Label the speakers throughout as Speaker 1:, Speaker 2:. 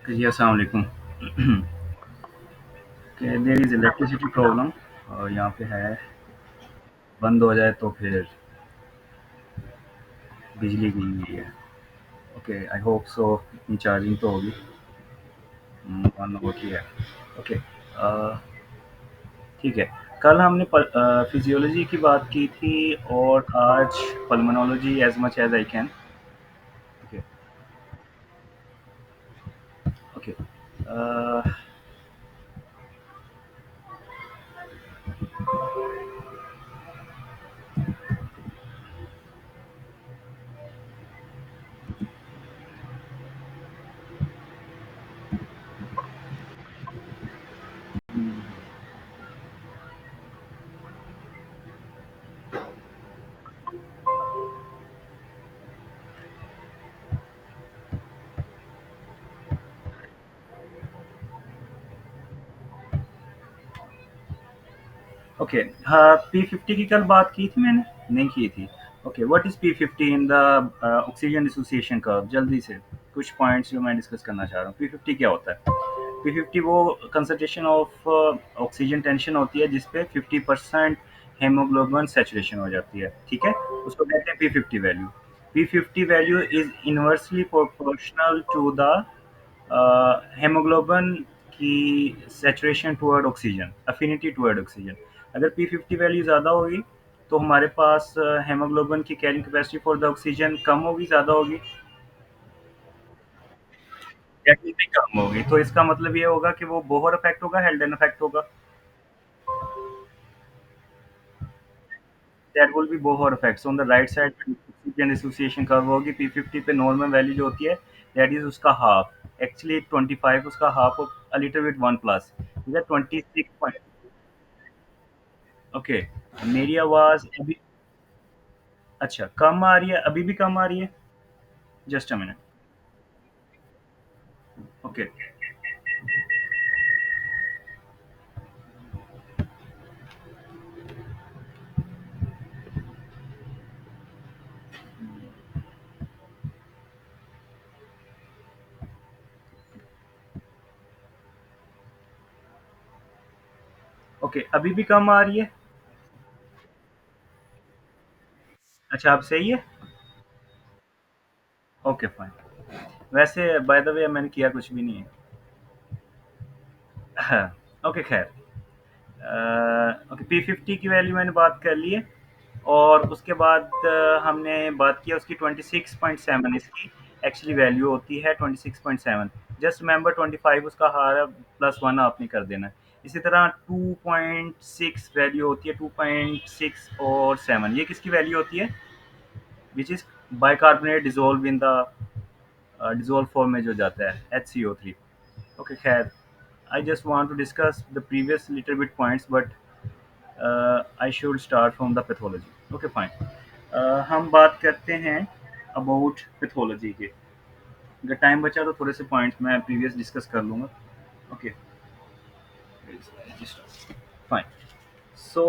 Speaker 1: जी, अस्सलाम वालेकुम। कि देयर इज़ इलेक्ट्रिसिटी प्रॉब्लम और यहाँ पे है, बंद हो जाए तो फिर बिजली गई हुई है। ओके, आई होप सो इतनी चार्जिंग तो होगी। 1 आवर की है। ओके, ठीक है। कल हमने फिज़ियोलॉजी की बात की थी और आज pulmonology as much as I can. Okay, okay. A, okay, हाँ, P50 की कल बात की थी मैंने? नहीं की थी। Okay, what is P50 in the oxygen dissociation curve? जल्दी से कुछ पॉइंट्स जो मैं डिस्कस करना चाह रहा हूँ। P50 क्या होता है? P50 वो कंसंट्रेशन ऑफ ऑक्सीजन टेंशन होती है जिस पे 50% हेमोग्लोबिन सैचुरेशन हो जाती है, ठीक है? उसको कहते हैं P50 value. P50 value is inversely proportional to the haemoglobin की saturation toward oxygen, affinity toward oxygen. अगर P50 वैल्यू ज़्यादा होगी तो हमारे पास हेमोग्लोबिन की carrying capacity for the oxygen कम होगी, ज़्यादा होगी? डेफिनेटली कम होगी। तो इसका मतलब ये होगा कि वो बोहर इफेक्ट होगा, हेल्डन इफेक्ट होगा। That will B Bohr effect. So on the right side पे ऑक्सीजन एसोसिएशन कर्व होगी। P50 पे नॉर्मल वैल्यू जो होती है दैट इज उसका हाफ। एक्चुअली 25 उसका half of a little bit 1 plus. ठीक है, 26 पॉइंट। ओके, मेरी आवाज अभी अच्छा कम आ रही है? अभी भी कम आ रही है? Just a minute. Okay, okay, अभी भी कम आ रही है? अच्छा, अब सही है? Okay, fine. वैसे बाय द वे मैंने किया कुछ भी नहीं है। ओके, खैर। ओके, P50 की वैल्यू मैंने बात कर ली है और उसके बाद हमने बात किया उसकी 26.7 इसकी एक्चुअली वैल्यू होती है 26.7। जस्ट रिमेंबर 25 उसका हार है, प्लस 1 आपने कर देना है। इसी तरह 2.6 वैल्यू होती है, 2.6 और 7 ये किसकी वैल्यू होती है? Which is bicarbonate dissolve in the dissolve form में जो जाता है HCO3। ओके, खैर। I just want to discuss the previous little bit points, but I should start from the pathology. Okay, fine. हम बात करते हैं अबाउट पैथोलॉजी के। अगर टाइम बचा तो थोड़े से पॉइंट्स मैं प्रीवियस डिस्कस कर लूँगा। Okay, fine. सो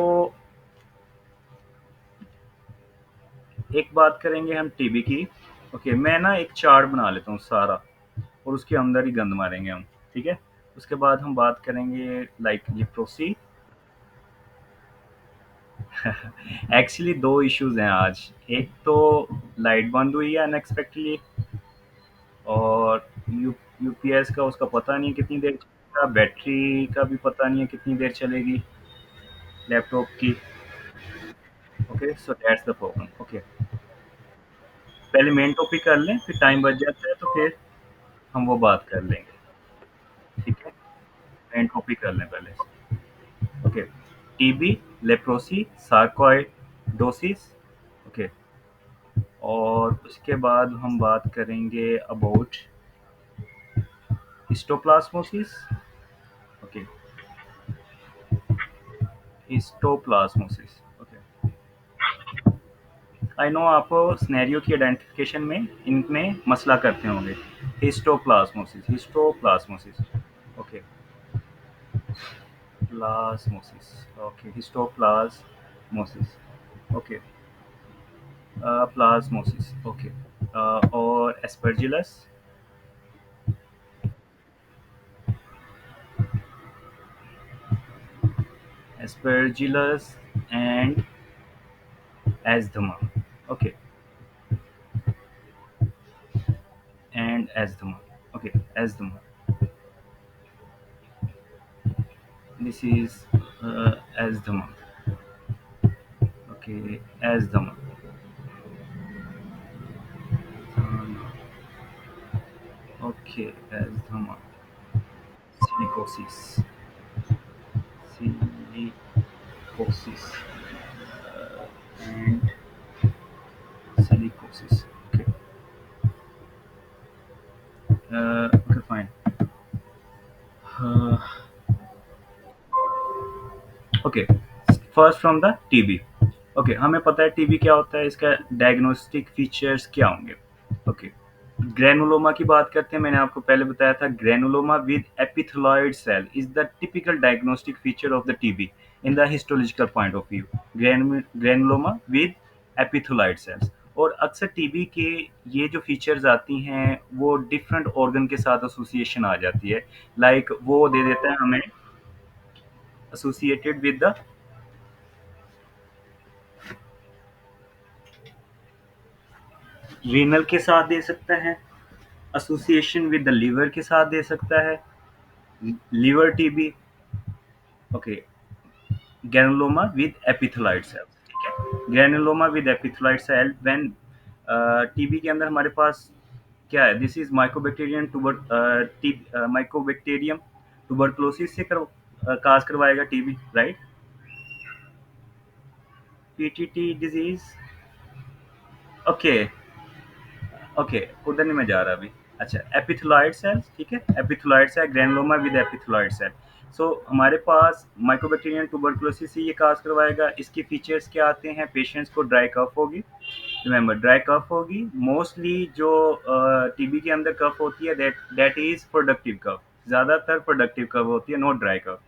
Speaker 1: एक बात करेंगे हम टीबी की। ओके, मैं ना एक चार्ट बना लेता हूँ सारा और उसके अंदर ही गंद मारेंगे हम, ठीक है? उसके बाद हम बात करेंगे लाइक लिप्रोसी। एक्चुअली दो इश्यूज हैं आज। एक तो लाइट बंद हुई है अनएक्सपेक्टेडली और यूपीएस का उसका पता नहीं है कितनी देर चलेगा, बैटरी का भी पता नहीं है कितनी देर चलेगी लैपटॉप की। Okay, so that's the problem. Okay, पहले मेन टॉपिक कर लें, फिर टाइम बच जाता है तो फिर हम वो बात कर लेंगे। ठीक है, मेन टॉपिक कर लें पहले। Okay, TB, leprosy, sarcoidosis. Okay, और उसके बाद हम बात करेंगे about histoplasmosis. Okay, histoplasmosis. Okay, I know आप सिनेरियो की आइडेंटिफिकेशन में इनमें मसला करते होंगे। Histoplasmosis, histoplasmosis. Okay, plasmosis. Okay, histoplasmosis. Okay, plasmosis. Okay, और aspergillus. aspergillus and asthma. Okay, and asthma. Okay, asthma. This is asthma. Okay, asthma. Okay, asthma. Silicosis. Silicosis. And silicosis. Okay. Okay, fine. Uh, okay, first from the TB. Okay, हमें पता है TB क्या होता है, इसका diagnostic features क्या होंगे। Okay, granuloma की बात करते हैं। मैंने आपको पहले बताया था granuloma with epithelioid cell is the typical diagnostic feature of the TB in the histological point of view. Granuloma with epithelioid cells. और अक्सर टीबी के ये जो फीचर्स आती हैं वो डिफरेंट ऑर्गन के साथ एसोसिएशन आ जाती है। लाइक वो दे देता है हमें एसोसिएटेड विद द रीनल के साथ दे सकता है, एसोसिएशन विद द लीवर के साथ दे सकता है, liver TB. Okay, granuloma with epithelioid cells, ठीक है। Granuloma with epithelioid cell when TB के अंदर हमारे पास क्या है, this is mycobacterium mycobacterium tuberculosis से काज करवाएगा TB, right. PTT disease. Okay, okay, उधर नहीं मैं जा रहा अभी। अच्छा, एपिथेलॉइड सेल्स, ठीक है, epithelioid cell, granuloma with epithelioid cell. So हमारे पास माइकोबैक्टीरियम ट्यूबरकुलोसिस से ये काज करवाएगा। इसके फीचर्स क्या आते हैं, पेशेंट्स को ड्राई कफ होगी। रिमेंबर, ड्राई कफ होगी मोस्टली। जो टीबी के अंदर कफ होती है that that is productive cough, ज़्यादातर प्रोडक्टिव कफ होती है, नॉट ड्राई कफ।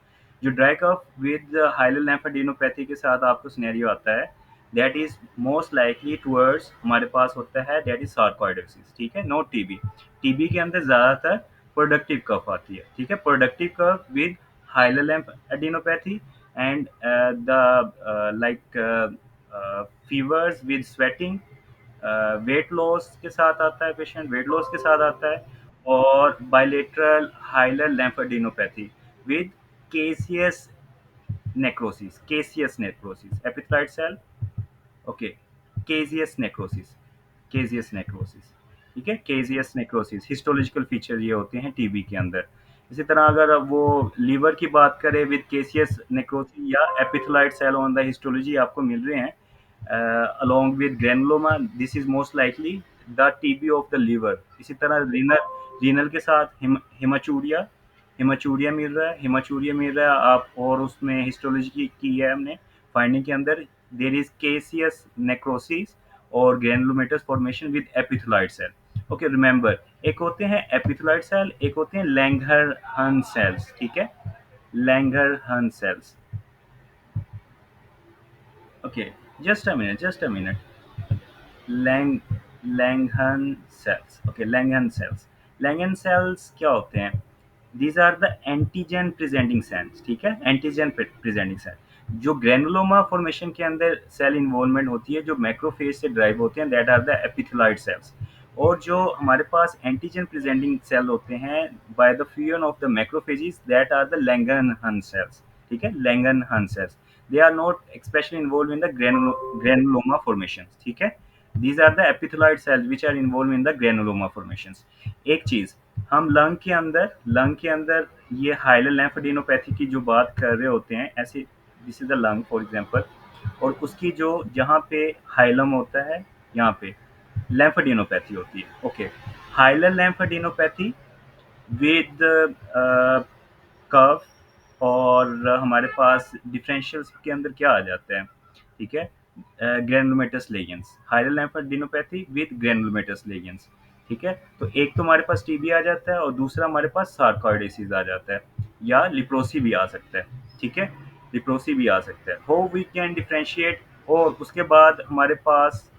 Speaker 1: जो dry cough with hilar lymphadenopathy के साथ आपको सिनेरियो आता है, that is most likely towards हमारे पास होता है, दैट इज सार्कोइडोसिस, ठीक है, नॉट टीबी। टीबी के अंदर ज़्यादातर प्रोडक्टिव कफ आती है, ठीक है, productive cough with hilar lymphadenopathy and the like fevers with sweating. Weight loss के साथ आता है, पेशेंट वेट लॉस के साथ आता है। और bilateral hilar lymphadenopathy with caseous necrosis, caseous necrosis, epithelioid cell. Okay, caseous necrosis, caseous necrosis, ठीक है, केजियस नेक्रोसिस। हिस्टोलॉजिकल फीचर ये होते हैं टीबी के अंदर। इसी तरह अगर वो लीवर की बात करें विद केसियस नेक्रोसिस या एपिथेलाइट सेल ऑन द हिस्टोलॉजी आपको मिल रहे हैं, along with granuloma, this is most likely the TB of the liver। इसी तरह रीनल के साथ हिमाचूरिया, हिमाचूरिया मिल रहा है, हिमाचूरिया मिल रहा है आप। और उसमें हिस्टोलॉजी की है हमने फाइंडिंग के अंदर, देयर इज केसियस नेक्रोसिस और granulomatous formation with epithelioid cell. Okay, remember, एक होते हैं एपिथेलॉइड सेल, एक होते हैं लैंगरहन सेल्स, ठीक है, Langerhans cells. Okay, just a minute. Lang Langerhans cells. Okay, Langerhans cells, Langerhans cells क्या होते हैं, these are the antigen presenting cells, ठीक है, एंटीजन प्रेजेंटिंग सेल। जो ग्रेनुलोमा फॉर्मेशन के अंदर सेल इन्वॉल्वमेंट होती है, जो मैक्रोफेज से ड्राइव होते हैं, that are the epithelioid cells. और जो हमारे पास एंटीजन प्रेजेंटिंग सेल होते हैं by the fusion of the macrophages, that are the Langerhans cells, ठीक है, Langerhans cells. They are not specially involve in the granuloma formation, ठीक है। These are the epithelioid cells which are involved in the granuloma formations। एक चीज, हम lung के अंदर ये हाइलर लैम्फेडिनोपैथी की जो बात कर रहे होते हैं, ऐसे this is the lung for example, और उसकी जो जहाँ पे हाइलम होता है, यहाँ पे लैम्फेडिनोपैथी होती है। Okay, hilar lymphadenopathy with curve. और हमारे पास डिफरेंशियल्स के अंदर क्या आ जाता है, ठीक है, granulomatous lesions, hilar lymphadenopathy with granulomatous lesions, ठीक है। तो एक तो हमारे पास टीबी आ जाता है और दूसरा हमारे पास सार्कोइडोसिस आ जाता है, या लिप्रोसी भी आ सकता है, ठीक है, लिप्रोसी भी आ सकता है। How we can differentiate. और उसके बाद हमारे पास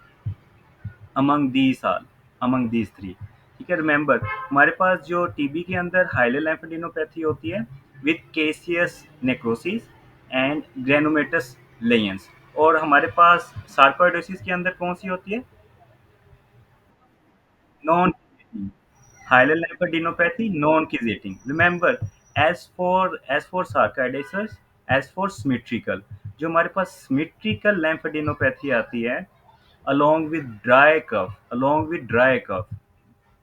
Speaker 1: among these all, among these three, ठीक है, रिमेंबर, हमारे पास जो टीबी के अंदर हाइलर लैम्फेडिनोपैथी होती है विद केसियस नेक्रोसिस एंड ग्रेनुमेटस लेयंस। और हमारे पास सार्कोइडोसिस के अंदर कौन सी होती है? Non hilar lymphadenopathy, non-quiescent. Remember, as for sarcoidosis, as for symmetrical, जो हमारे पास symmetrical lymphadenopathy आती है, along with dry cough.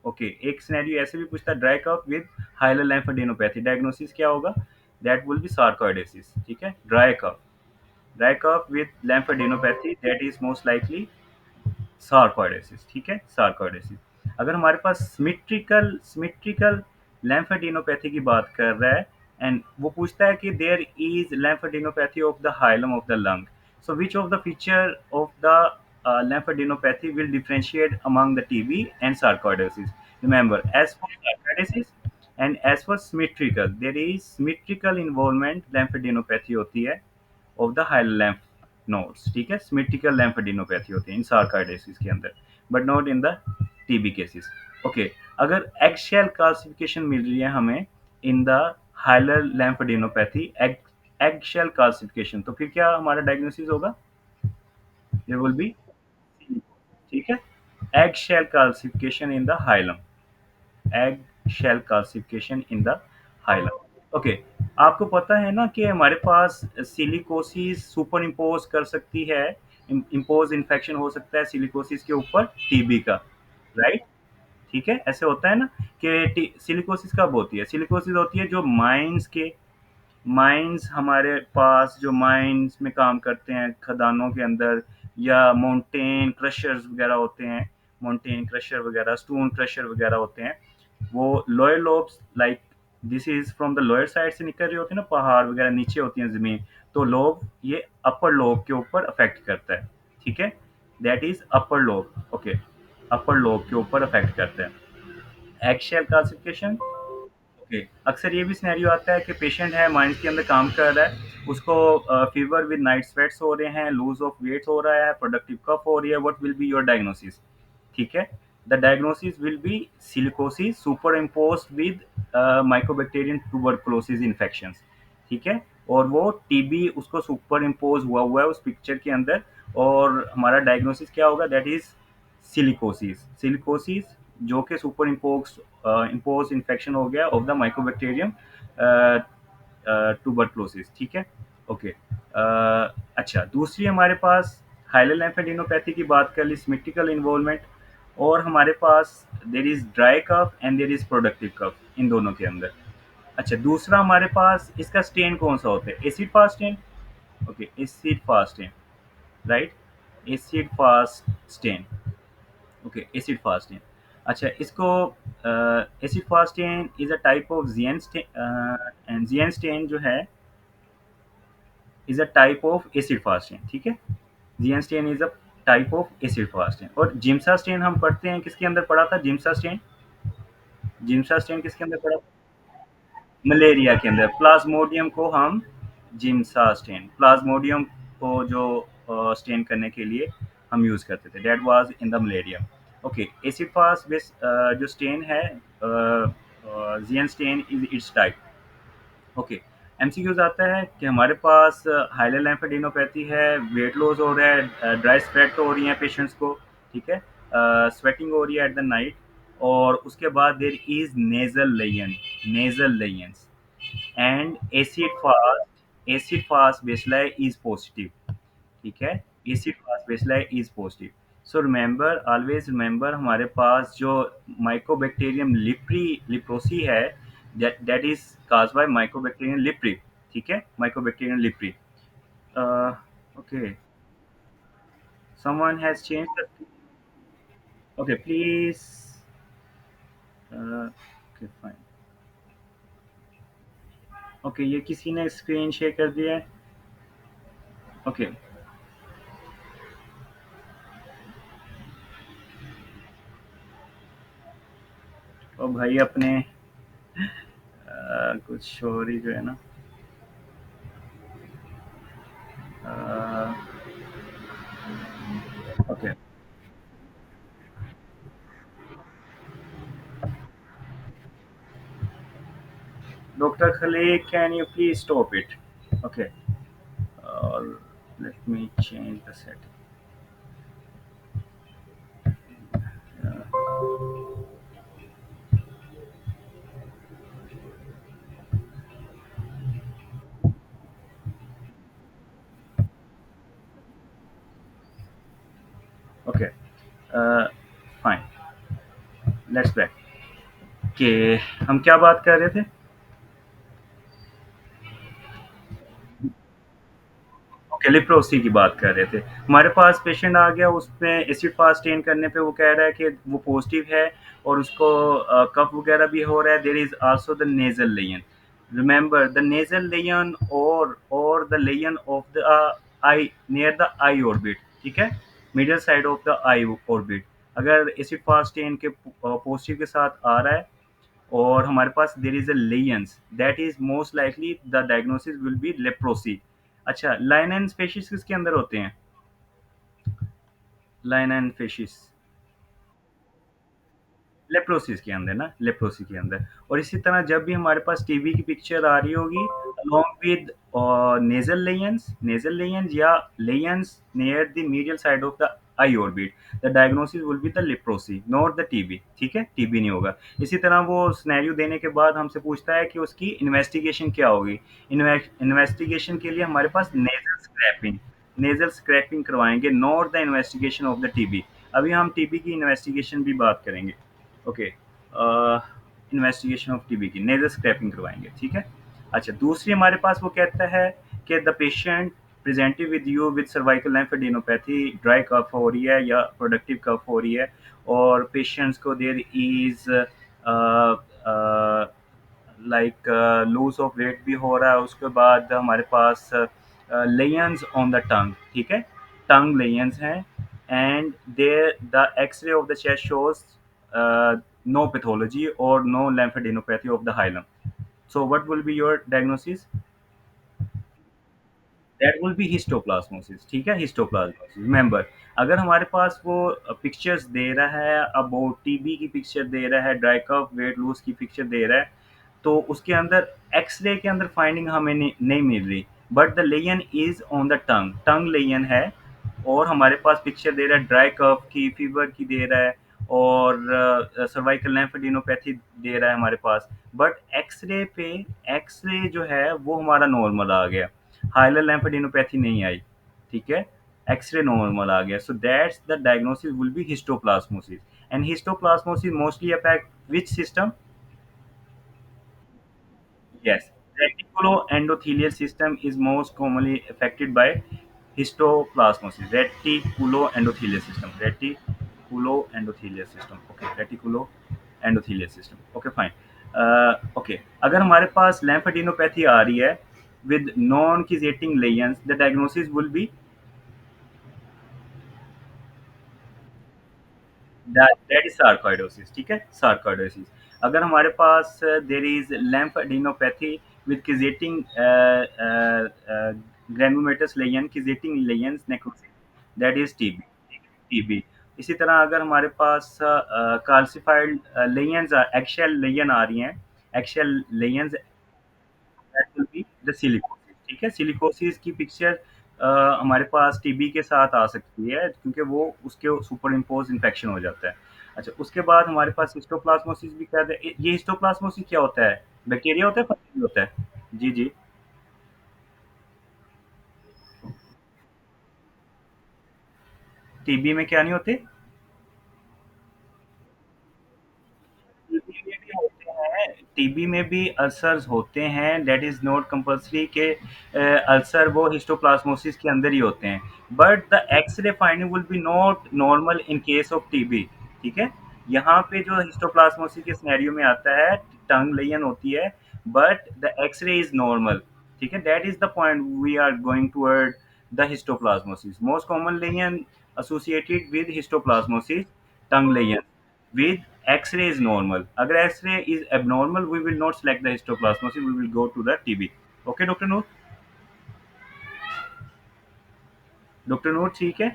Speaker 1: Okay, एक सिनेरियो ऐसे भी पूछता है, dry cough with hilar lymphadenopathy, diagnosis क्या होगा? That will be sarcoidosis. ठीक है, dry cough with lymphadenopathy, that is most likely sarcoidosis. ठीक है, सार्कोइडोसिस। अगर हमारे पास सिमेट्रिकल लैम्फेडिनोपैथी की बात कर रहा है, एंड वो पूछता है कि there is lymphadenopathy of the hilum of the lung, so which of the feature of the lymphadenopathy will differentiate among the TB and sarcoidosis. Remember, as for sarcoidosis and as for symmetrical, there is symmetrical involvement lymphadenopathy होती है of the hilar लैम्फ nodes. ठीक है, symmetrical लैम्फेडिनोपैथी होती है इन sarcoidosis के अंदर, but not in the TB cases. Okay, अगर egg shell classification मिल रही है हमें in the hilar lymphadenopathy, egg shell classification, तो फिर क्या हमारा डायग्नोसिस होगा? ये विल बी, ठीक है, egg shell classification in the hilum, egg shell classification in the hilum. Okay, आपको पता है ना कि हमारे पास सिलिकोसिस सुपर इम्पोज कर सकती है, इम्पोज इन्फेक्शन हो सकता है सिलिकोसिस के ऊपर टीबी का, राइट? ठीक है, ऐसे होता है ना कि सिलिकोसिस कब होती है? सिलिकोसिस होती है जो माइंस हमारे पास जो माइंस में काम करते हैं खदानों के अंदर, या माउंटेन क्रशर्स वगैरह होते हैं, माउंटेन क्रशर वगैरह, स्टोन क्रशर वगैरह होते हैं, वो lower lobes, like this is from the lower side से निकल रही होती है ना, पहाड़ वगैरह नीचे होती है जमीन, तो लोब ये अपर लोब के ऊपर अफेक्ट करता है। ठीक है, that is upper lobe. Okay, upper lobe के ऊपर अफेक्ट करता है। Axial classification. ओके, अक्सर ये भी सिनेरियो आता है कि पेशेंट है, माइंड के अंदर काम कर रहा है, उसको फीवर विद नाइट स्वेट्स हो रहे हैं, लूज ऑफ वेट हो रहा है, प्रोडक्टिव कफ हो रही है, what will be your diagnosis? ठीक है, the diagnosis will be silicosis super impose with mycobacterium tuberculosis infection. ठीक है, और वो टीबी उसको सुपर इम्पोज हुआ हुआ है उस पिक्चर के अंदर, और हमारा डायग्नोसिस क्या होगा? दैट इज सिलिकोसिस जो कि सुपर इम्पोज इन्फेक्शन हो गया ऑफ द माइकोबैक्टीरियम ट्यूबरकुलोसिस। ठीक है, ओके। अच्छा, दूसरी हमारे पास हाइलर lymphadenopathy की बात कर ली, सिमेट्रिकल इन्वॉल्वमेंट, और हमारे पास there is dry cough and there is productive cough इन दोनों के अंदर। अच्छा, दूसरा हमारे पास इसका स्टेन कौन सा होता है? Acid fast stain. Okay, acid fast stain, right, acid fast stain. Okay, acid fast stain. अच्छा, इसको acid fast stain is a type of Ziehl stain, and Ziehl stain जो है is a type of acid fast stain. ठीक है, Ziehl stain is a type of acid fast stain. और Giemsa stain हम पढ़ते हैं, किसके अंदर पढ़ा था जिम्सा स्टेन? जिम्सा स्टेन किसके अंदर पढ़ा? मलेरिया के अंदर। प्लाज्मोडियम को हम जिम्सा स्टेन, प्लाज्मोडियम को जो स्टेन करने के लिए हम यूज करते थे, that was in the malaria. Okay, acid fast base जो स्टेन है, Ziehl stain is its type. Okay, MCQs आता है कि हमारे पास हाइलर lymphadenopathy है, वेट लॉस हो रहा है, ड्राई स्वेट हो रही है पेशेंट्स को, ठीक है, स्वेटिंग हो रही है एट द नाइट, और उसके बाद there is nasal lesions and acid fast bacilli is positive. ठीक है, acid fast bacilli is positive. So remember, always remember, हमारे पास जो माइकोबैक्टीरियम लिप्रोसी है, that is caused by mycobacterium leprae। ठीक है, mycobacterium leprae। Okay, someone has changed the, okay please, okay fine, okay ये किसी ने स्क्रीन शेयर कर दिया है। ओके, और भाई अपने कुछ शोरी जो है ना, okay, doctor Khaliq, can you please stop it? Okay, और let me change the setting. Okay, fine. Let's back. कि हम क्या बात कर रहे थे? ओके, लिप्रोसी की बात कर रहे थे। हमारे पास पेशेंट आ गया, उसमें एसिड फास्ट स्टेन करने पे वो कह रहा है कि वो पॉजिटिव है और उसको कफ वगैरह भी हो रहा है। There is also the nasal lesion. Remember the nasal lesion और the lesion of the eye near the eye orbit, ठीक है? Middle side of the eye orbit. अगर एसिड फास्ट स्टेन के पॉजिटिव के साथ आ रहा है और हमारे पास there is a lesions, that is most likely the diagnosis will be leprosy. अच्छा, लाइन एंड स्पेसिस किसके अंदर होते हैं? लाइन एंड फेशिस लेप्रोसिस के अंदर ना, लेप्रोसी के अंदर। और इसी तरह जब भी हमारे पास टीबी की पिक्चर आ रही होगी अलोंग विद नेजल लेयंस या lesions near the medial side of the eye orbit, the diagnosis will be the leprosy not the TB, ठीक है? टीबी नहीं होगा। इसी तरह वो सिनेरियो देने के बाद हमसे पूछता है कि उसकी इन्वेस्टिगेशन क्या होगी। इन्वेस्टिगेशन के लिए हमारे पास नेजल स्क्रैपिंग करवाएंगे, not the investigation of the TB. अभी हम टीबी की इन्वेस्टिगेशन भी बात करेंगे। ओके, इन्वेस्टिगेशन ऑफ टीबी की नेजल स्क्रैपिंग करवाएंगे, ठीक है? अच्छा, दूसरी हमारे पास वो कहता है कि the patient presented with you with cervical lymphadenopathy, dry cough हो रही है या प्रोडक्टिव कफ हो रही है, और पेशेंट्स को there is like lose of weight भी हो रहा है। उसके बाद हमारे पास लेयंस ऑन द टंग, ठीक है? टंग लेयंस हैं, and there the X-ray of the chest shows no pathology or no lymphadenopathy of the hilum. So what will be your diagnosis? That will B histoplasmosis, ठीक है? Histoplasmosis. Remember, अगर हमारे पास वो pictures दे रहा है, अब वो टीबी की पिक्चर दे रहा है, ड्राई कफ वेट लूज की पिक्चर दे रहा है, तो उसके अंदर एक्सरे के अंदर फाइंडिंग हमें नहीं मिल रही, but the Leyen is on the tongue, tongue Leyen है, और हमारे पास पिक्चर दे रहा है ड्राई कफ की, फीवर की दे रहा है, और सर्वाइकल लिम्फेडेनोपैथी दे रहा है हमारे पास। बट एक्सरे पे एक्सरे जो है वो हमारा नॉर्मल आ गया, हाइलर लिम्फेडेनोपैथी नहीं आई, ठीक है? एक्सरे नॉर्मल आ गया, so that's the diagnosis will B histoplasmosis. And histoplasmosis mostly affect which system? Yes, reticuloendothelial system is most commonly affected by histoplasmosis. Reticuloendothelial system. Reticuloendothelial system. Okay, reticuloendothelial system. Okay, fine. Okay, अगर हमारे पास lymphadenopathy आ रही है with non-quiescent lesions, the diagnosis will be that is sarcoidosis, ठीक है? Sarcoidosis. अगर हमारे पास there is lymphadenopathy with quieting granulomatous lesion, quieting lesions necrosis, that is TB, TB. इसी तरह अगर हमारे पास calcified लेयंस एक्शेल लेयन आ रही हैं, eggshell lesions, that will be the silicosis, ठीक है? सिलिकोसिस की पिक्चर हमारे पास टीबी के साथ आ सकती है क्योंकि वो उसके सुपर इम्पोज इन्फेक्शन हो जाता है। अच्छा, उसके बाद हमारे पास हिस्टोप्लाज्मोसिस भी कहते हैं। ये हिस्टोप्लाज्मोसिस क्या होता है? बैक्टीरिया होता है, फंगस होता है? जी जी। टीबी में क्या नहीं होते? टीबी में भी होते हैं, टीबी में भी अल्सर्स होते हैं, दैट इज नॉट कंपल्सरी के अल्सर वो हिस्टोप्लाज्मोसिस के अंदर ही होते हैं, but the X-ray finding will be not normal in case of TB, ठीक है? यहाँ पे जो हिस्टोप्लाज्मोसिस के सिनेरियो में आता है, टंग लेयन होती है, but the X-ray is normal, ठीक है? That is the point we are going toward the histoplasmosis. Most common lesion associated with histoplasmosis, tongue lesion with X-ray is normal. अगर X-ray is abnormal, we will not select the histoplasmosis. We will go to the TB. Okay, doctor Noor? Doctor Noor ठीक है?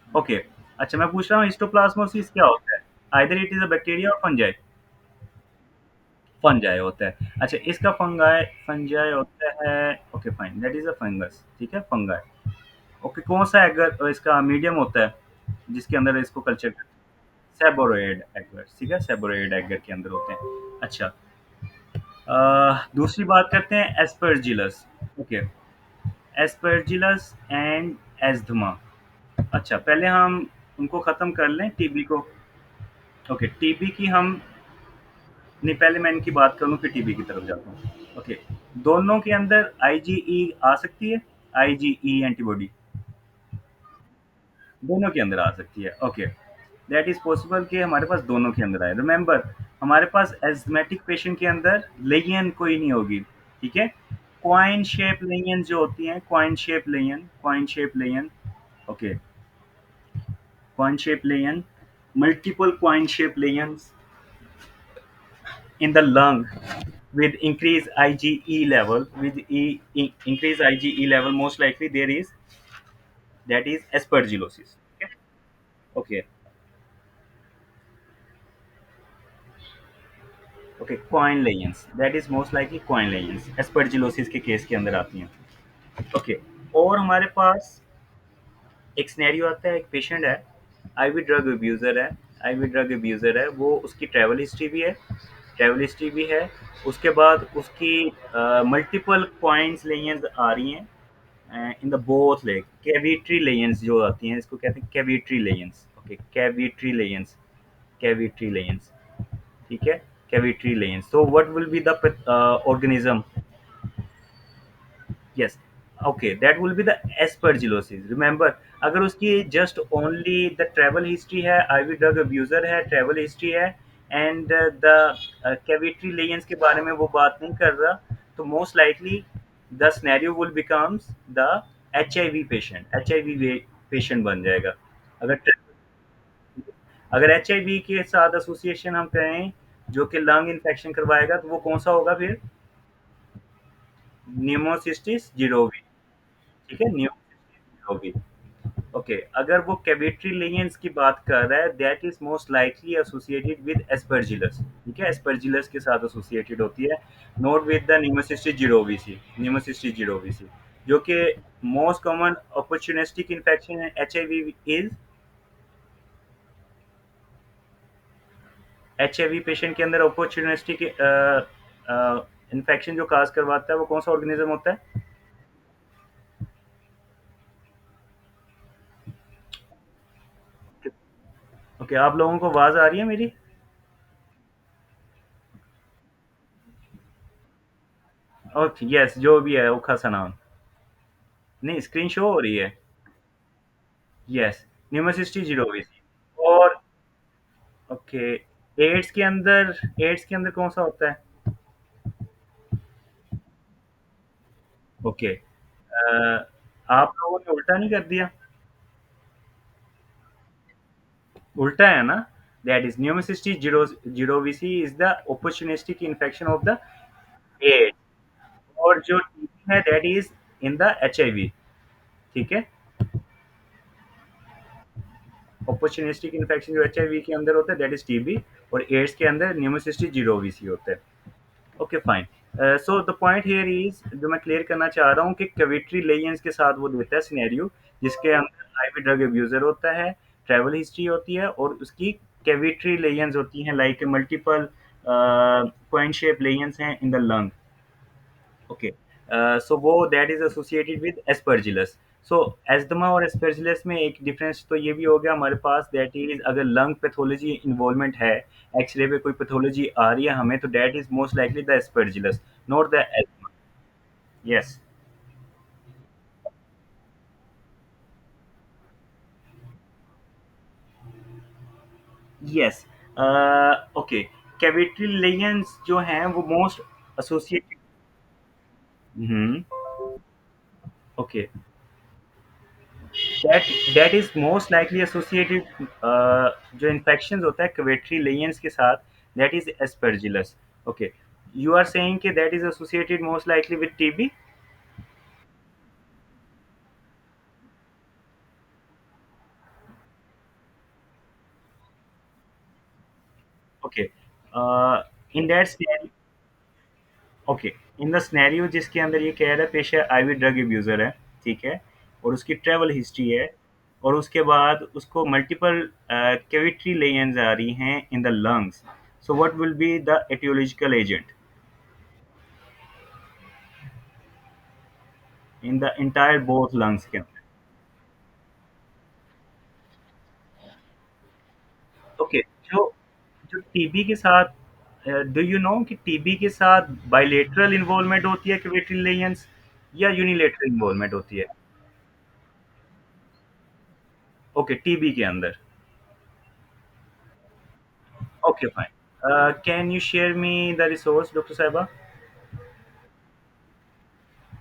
Speaker 1: Okay. अच्छा, मैं पूछ रहा हूँ histoplasmosis क्या होता है? Either it is a bacteria और फंजाई। फंजाई होता है। अच्छा, इसका फंगाई फंजाई होता है। Okay fine, that is a fungus, ठीक है, फंगाई। ओके, कौन-सा एगर इसका मीडियम होता है, जिसके अंदर इसको कल्चर करते हैं? सेबोरॉइड एगर, ठीक है, सेबोरॉइड एगर के अंदर होते हैं। अच्छा, दूसरी बात करते हैं Aspergillus. Okay, Aspergillus and asthma. अच्छा, पहले हम उनको खत्म कर लें, टीबी को। ओके, टीबी की हम नहीं, पहले मैं इनकी बात कर लूँ फिर टीबी की तरफ जाता हूँ। ओके, दोनों के अंदर आईजीई आ सकती है, आईजीई एंटीबॉडी दोनों के अंदर आ सकती है। ओके, दैट इज पॉसिबल कि हमारे पास दोनों के अंदर आए। रिमेंबर, हमारे पास एस्थमेटिक पेशेंट के अंदर लेयन कोई नहीं होगी, ठीक है। क्वाइन शेप लेयन जो होती हैं, coin shape lesion, coin shape lesion. Okay, coin shape lesion, multiple coin shape lesions in the lung with increased IgE level, increased IgE level, most likely there is, that is aspergillosis. Okay, okay, okay, coin lesions, that is most likely coin lesions aspergillosis के case के अंदर आती हैं। Okay, okay. और हमारे पास एक scenario आता है, एक पेशेंट है, आईवी ड्रग अब्यूज़र है, आईवी ड्रग अब्यूज़र है, वो उसकी ट्रैवल हिस्ट्री भी है, ट्रैवल हिस्ट्री भी है, उसके बाद उसकी मल्टीपल पॉइंट्स लेयंस आ रही हैं in the both leg, कैविटरी lesions जो आती हैं, इसको कहते हैं कैविटरी लेयंस। ओके, कैविटरी लेयंस, कैविटरी लेयंस, ठीक है, कैविटरी लेयंस। so what will be the organism? Yes, okay, that will be the aspergillosis. Remember, अगर उसकी just only the travel history है, IV drug abuser है, travel history है, and the cavitary lesions के बारे में वो बात नहीं कर रहा, तो most likely the scenario will becomes the HIV patient, HIV patient बन जाएगा। अगर अगर HIV के साथ एसोसिएशन हम करें जो कि लंग इन्फेक्शन करवाएगा, तो वो कौन सा होगा फिर? निमोसिस्टिस जिरोवी, ठीक है, निमोसिस्टिस जिरोवी। ओके, अगर वो कैविटरी लेयंस की बात कर रहा है, that is most likely associated with Aspergillus, ठीक है, एस्परजिलस के साथ एसोसिएटेड होती है, नॉट विद द निमोसिस्टिस जिरोविसी, निमोसिस्टिस जिरोविसी, जो कि मोस्ट कॉमन अपॉर्चुनिस्टिक इन्फेक्शन है एचआईवी इज। एचआईवी पेशेंट के अंदर अपॉर्चुनिस्टिक इन्फेक्शन जो काज करवाता है, वो कौन सा ऑर्गेनिज्म होता है? ओके, आप लोगों को आवाज आ रही है मेरी? ओके, यस, जो भी है ओखा सा नाम। नहीं, स्क्रीन शो हो रही है। यस, न्यूमोसिस्टी जीरोविसी। और ओके, एड्स के अंदर, एड्स के अंदर कौन सा होता है? ओके, आप लोगों ने उल्टा नहीं कर दिया? उल्टा है ना? That is pneumocystis jirovecii is the opportunistic infection of the AIDS, और जो टीबी है that is in the HIV, ठीक है। opportunistic इन्फेक्शन जो एचआईवी के अंदर होता है दैट इज टीबी, और एड्स के अंदर न्यूमोसिस्टी जीरोविसी होता है। Okay fine. So the point here is, जो मैं क्लियर करना चाह रहा हूँ कि कैविटरी लेयंस के साथ वो देता है सिनेरियो, जिसके अंदर आईवी ड्रग अब्यूजर होता है, ट्रैवल हिस्ट्री होती है, और उसकी कैविटरी लेयंस होती हैं, like multiple point shape lesions हैं in the lung. Okay, so वो that is associated with aspergillus. So asthma और एस्परजिलस में एक डिफरेंस तो ये भी हो गया हमारे पास, दैट इज अगर लंग पैथोलॉजी इन्वॉल्वमेंट है, एक्सरे पे कोई पैथोलॉजी आ रही है हमें, तो that is most likely the aspergillus, not the asthma. Yes, yes, okay, cavitary lesions जो हैं वो most associated. Hmm, okay, that that is most likely associated, जो infections होता है cavitary lions के साथ, that is aspergillus. Okay, you are saying कि that is associated most likely with TB. Okay, in that scenario, okay, in the scenario जिसके अंदर ये कह रहा है पेशा आईवी ड्रग अब्यूज़र है, ठीक है? और उसकी ट्रैवल हिस्ट्री है और उसके बाद उसको मल्टीपल कैविटी लेयंस आ रही हैं in the lungs. So what will be the aetiological agent in the entire both lungs के अंदर? ओके, जो जो टीबी के साथ डू यू नो कि टीबी के साथ बायलैटरल इन्वॉल्वमेंट होती है कैविटी लेयंस या यूनिलैटरल इन्वॉल्वमेंट होती है? ओके, टीबी के अंदर। Okay, fine. Can you share me the resource, Dr. Saiba?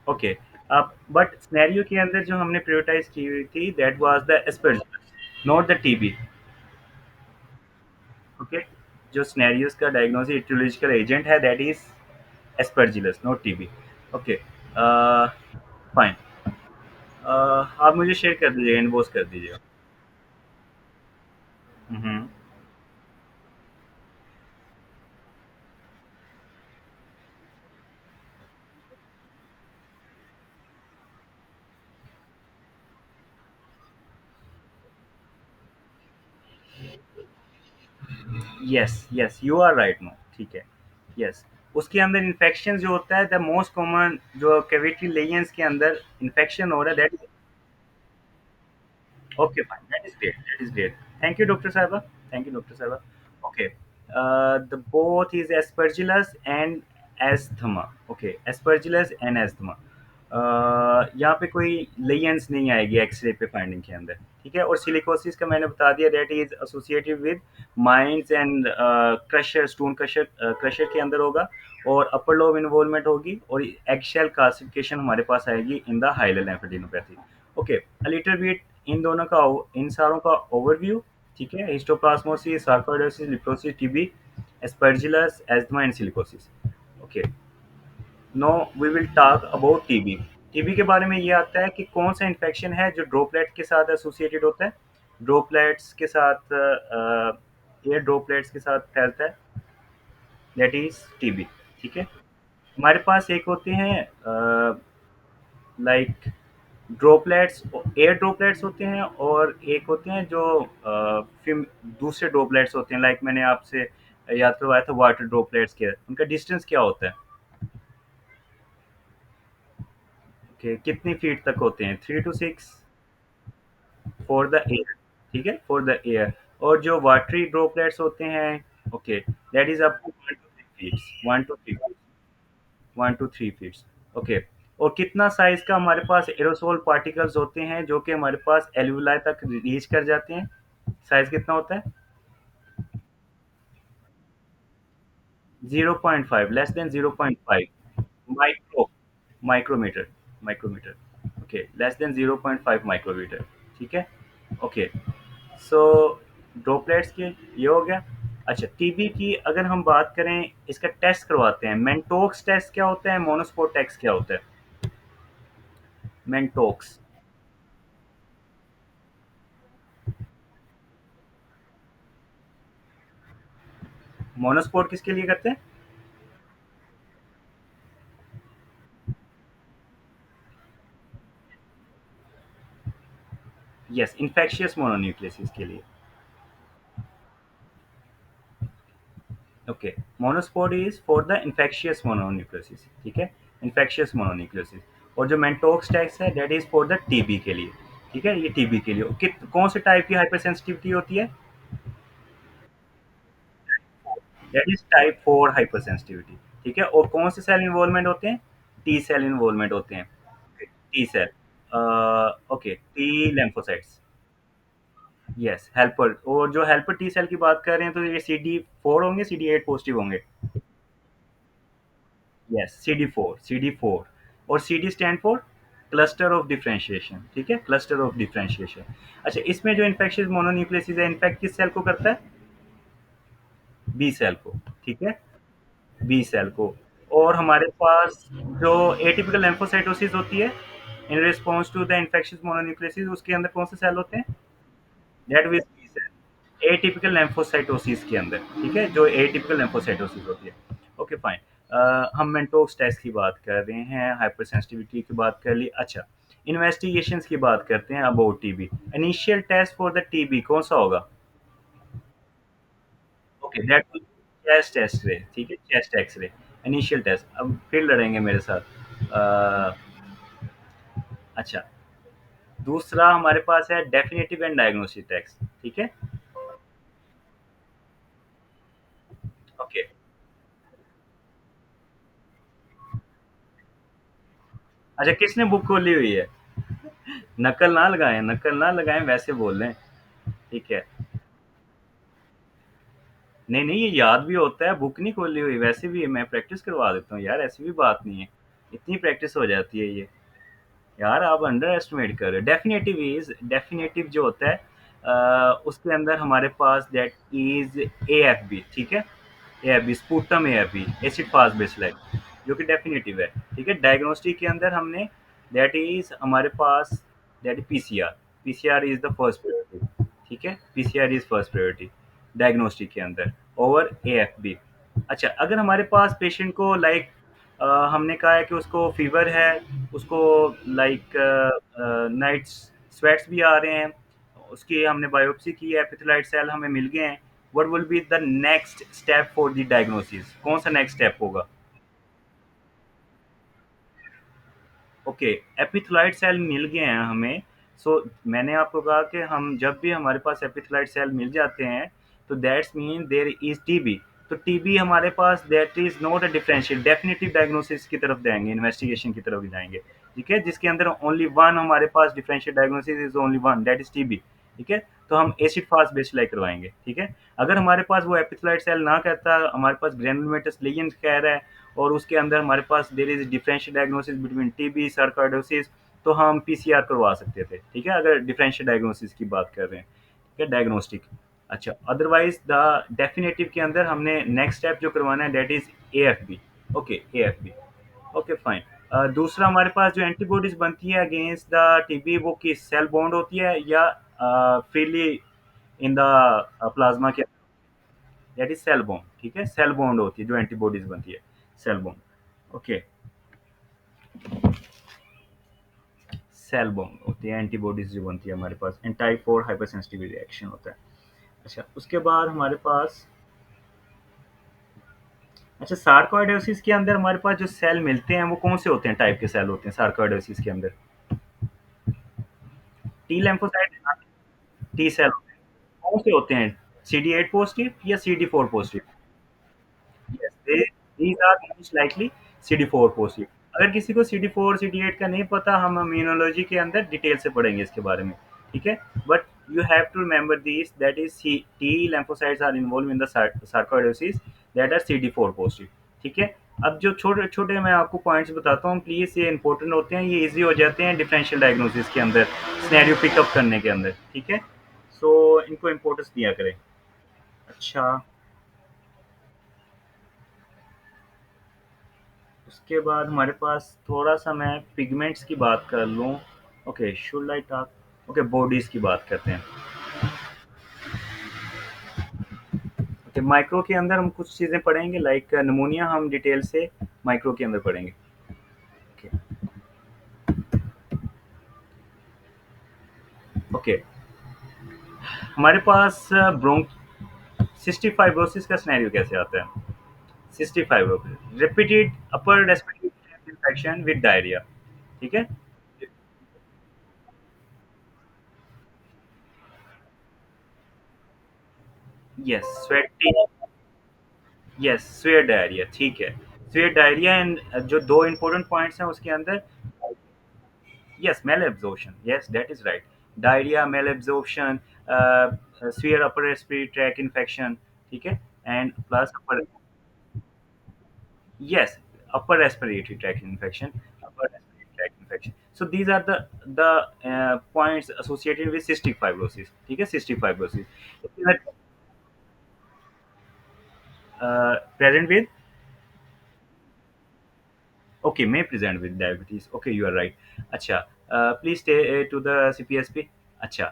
Speaker 1: Okay. But scenario के अंदर जो हमने प्रायोरिटाइज की हुई थी that was the aspergillus, not the TB. Okay, जो सिनेरियोस का डायग्नोसिस एटियोलॉजिकल एजेंट है that is aspergillus, not TB. Okay, fine. आप मुझे शेयर कर दीजिए, इनबॉक्स कर दीजिएगा। Hmm. Yes yes, you are right no, ठीक है। यस, उसके अंदर इन्फेक्शन जो होता है द मोस्ट कॉमन जो कैविटी लेयंस के अंदर इन्फेक्शन हो रहा है that. Okay, fine. That is great. That is great. Thank you, Dr. Saiba. Thank you, Dr. Saiba. Okay. The both is aspergillus and asthma. Okay, aspergillus and asthma. यहाँ पे कोई लेयंस नहीं आएगी एक्सरे पे फाइंडिंग के अंदर, ठीक है। और सिलिकोसिस का मैंने बता दिया that is associated with mines and crusher, stone crusher, crusher के अंदर होगा। और अपर लोब इन्वॉल्वमेंट होगी और एक्सेल क्लासिफिकेशन हमारे पास आएगी in the hilar lymphadenopathy. Okay, a little bit इन दोनों का इन सारों का ओवरव्यू, ठीक है। Histoplasmosis, sarcoidosis, leprosy, TB, aspergillus, asthma and silicosis. Okay, no we will talk about TB. TB के बारे में ये आता है कि कौन सा इन्फेक्शन है जो ड्रॉपलेट के साथ एसोसिएटेड होता है, ड्रॉपलेट्स के साथ, एयर ड्रॉपलेट्स के साथ फैलता है, दैट इज टीबी, ठीक है। हमारे पास एक होते हैं लाइक ड्रॉपलेट्स, एयर ड्रॉपलेट्स होते हैं और एक होते हैं जो फिर दूसरे ड्रॉपलेट्स होते हैं लाइक मैंने आपसे याद करवाया था वाटर ड्रॉपलेट्स के, उनका डिस्टेंस क्या होता है? कि कितनी फीट तक होते हैं? 3 to 6 फॉर द एयर, ठीक है, फॉर द एयर। और जो वाटरी ड्रॉपलेट्स होते हैं, okay, that is up to 1 to 3 feets, 1 to 3 feet, 1 to 3 feets. Okay, और कितना साइज का हमारे पास एरोसोल पार्टिकल्स होते हैं जो कि हमारे पास एल्वुलाई तक रीच कर जाते हैं? साइज कितना होता है? 0.5, less than 0.5 micro, micrometer, micrometer. Okay, less than 0.5 micrometer, ठीक है। ओके, सो ड्रॉपलेट्स के ये हो गया। अच्छा, टीबी की अगर हम बात करें, इसका टेस्ट करवाते हैं। मेंटोक्स टेस्ट क्या होता है, मोनोस्पोट टेस्ट क्या होता है? मेंटोक्स, मोनोस्पोट किसके लिए करते हैं? यस, इन्फेक्शियस मोनोन्यूक्लियसिस के लिए। Okay, monospot is for the infectious mononucleosis, ठीक है, इन्फेक्शियस मोनोन्यूक्लियोसिस। और जो मेंटोक्स टैक्स है that is for the TB के लिए, ठीक है, ये टीबी के लिए। कौन से टाइप की हाइपर सेंसिटिविटी होती है? That is type 4 hyper sensitivity, ठीक है। और कौन से सेल इन्वॉल्वमेंट होते हैं? टी सेल इन्वॉल्वमेंट होते हैं, T cell. Okay, T lymphocytes, yes, helper. और जो हेल्पर टी सेल की बात कर रहे हैं तो ये CD4 होंगे, CD8 पॉजिटिव होंगे। Yes, CD4, CD4। और CD stand for cluster of differentiation, ठीक है, क्लस्टर ऑफ डिफरेंशिएशन। अच्छा, इसमें जो इन्फेक्शियस मोनोन्यूक्लियोसिस है इन्फेक्ट किस सेल को करता है? बी सेल को, ठीक है, बी सेल को। और हमारे पास जो एटिपिकल lymphocytosis होती है in response to the infectious mononucleosis, उसके अंदर कौन से सेल होते हैं? That will be cell, atypical lymphocytosis के अंदर, ठीक है, जो एटिपिकल lymphocytosis होती है। Okay, fine. हम मेंटोक्स टेस्ट की बात कर रहे हैं, हाइपर सेंसिटिविटी की बात कर ली। अच्छा, इन्वेस्टिगेशंस की बात करते हैं about TB. Initial test for the TB कौन सा होगा? Okay, that will chest X-ray, ठीक है, चेस्ट एक्सरे, इनिशियल टेस्ट। अब फिर लड़ेंगे मेरे साथ। अच्छा, दूसरा हमारे पास है डेफिनेटिव एंड डायग्नोस्टिक टेस्ट, ठीक है। ओके, अच्छा, किसने बुक खोली हुई है? नकल ना लगाएं, वैसे बोल रहे हैं, ठीक है। नहीं नहीं, ये याद भी होता है, बुक नहीं खोली हुई, वैसे भी मैं प्रैक्टिस करवा देता हूँ यार, ऐसी भी बात नहीं है। इतनी प्रैक्टिस हो जाती है ये। यार आप अंडर एस्टिमेट कर रहे हो। डेफिनेटिव जो होता है, उसके अंदर हमारे पास that is A F B, ठीक है। A F B, sputum A F B, acid fast bacilli, जो कि डेफिनेटिव है, ठीक है। डायग्नोस्टिक के अंदर हमने दैट इज हमारे पास that is PCR. PCR is the first priority, ठीक है। PCR is first priority diagnostic के अंदर, ओवर ए एफ बी। अच्छा, अगर हमारे पास पेशेंट को लाइक हमने कहा है कि उसको फीवर है, उसको लाइक नाइट स्वेट्स भी आ रहे हैं, उसकी हमने बायोप्सी की है, एपिथेलाइट सेल हमें मिल गए हैं, what will be the next step for the diagnosis? कौन सा नेक्स्ट स्टेप होगा? ओके, एपिथेलाइट सेल मिल गए हैं हमें। सो मैंने आपको कहा कि हम जब भी हमारे पास एपिथेलाइट सेल मिल जाते हैं, तो that's mean there is TB. तो टीबी हमारे पास that is not a differential, definitive diagnosis की तरफ जाएंगे, इन्वेस्टिगेशन की तरफ जाएंगे, ठीक है, जिसके अंदर ओनली वन हमारे पास differential diagnosis is only one, that is TB, ठीक है। तो हम एसिड फास्ट बेस्ड करवाएंगे, ठीक है। अगर हमारे पास वो एपिथेलाइट सेल ना कहता, हमारे पास ग्रेनुलोमेटस लीजन कह रहा है, और उसके अंदर हमारे पास there is differential diagnosis between TB sarcoidosis, तो हम पीसीआर करवा सकते थे, ठीक है, अगर डिफरेंशियल डायग्नोसिस की बात कर रहे हैं, ठीक है, डायग्नोस्टिक। अच्छा, अदरवाइज द डेफिनेटिव के अंदर हमने नेक्स्ट स्टेप जो करवाना है that is A F B. Okay, A F B, okay fine. दूसरा हमारे पास जो एंटीबॉडीज बनती है अगेंस्ट द टीबी, वो किस सेल बॉन्ड होती है या फ्रीली इन द प्लाज्मा के? दैट इज सेल बॉन्ड, ठीक है, सेल बॉन्ड होती है जो एंटीबॉडीज बनती है, cell bond. Okay, cell bond होती है एंटीबॉडीज जो बनती है हमारे पास, and type 4 hypersensitive reaction होता है। अच्छा, उसके बाद हमारे पास, अच्छा, सार्कोइडोसिस के अंदर हमारे पास जो सेल मिलते हैं वो कौन से होते हैं, टाइप के सेल होते हैं सार्कोइडोसिस के अंदर? टी lymphocyte, टी सेल होते हैं। कौन से होते हैं? CD8 पॉजिटिव या CD4 positive? Yes, they these are most likely CD4 positive. अगर किसी को CD4 CD8 का नहीं पता, हम इम्यूनोलॉजी के अंदर डिटेल से पढ़ेंगे इसके बारे में, ठीक है। But you have to remember this that is T lymphocytes are involve in the sarcoidosis that are CD4 positive, ठीक है। अब जो छोटे छोटे मैं आपको पॉइंट्स बताता हूँ, प्लीज ये इंपॉर्टेंट होते हैं, ये इजी हो जाते हैं डिफरेंशियल डायग्नोसिस के अंदर, सिनेरियो पिकअप करने के अंदर, ठीक है। सो इनको इम्पोर्टेंस दिया करें। अच्छा, उसके बाद हमारे पास थोड़ा सा मैं पिगमेंट्स की बात कर लूँ। Okay, should I talk, okay, bodies की बात करते हैं। ओके, माइक्रो के अंदर हम कुछ चीज़ें पढ़ेंगे, लाइक नमूनिया हम डिटेल से माइक्रो के अंदर पढ़ेंगे। ओके, ओके, हमारे पास ब्रोंक सिस्टिक फाइब्रोसिस का सिनेरियो कैसे आता है? Cystic fibrosis, repeated upper respiratory infection with diarrhoea, ठीक है। Yes, sweating, yes, swear diarrhoea, ठीक है। स्वेयर डायरिया एंड जो दो इंपॉर्टेंट पॉइंट्स हैं उसके अंदर, yes, malabsorption, yes, that is right. Diarrhoea, malabsorption, severe upper respiratory tract infection, ठीक है, and plus upper, yes, upper respiratory tract infection, upper respiratory tract infection. So these are the points associated with cystic fibrosis, ठीक है, cystic fibrosis present with, okay, may present with diabetes, okay, you are right. अच्छा, please stay to the CPSP। अच्छा,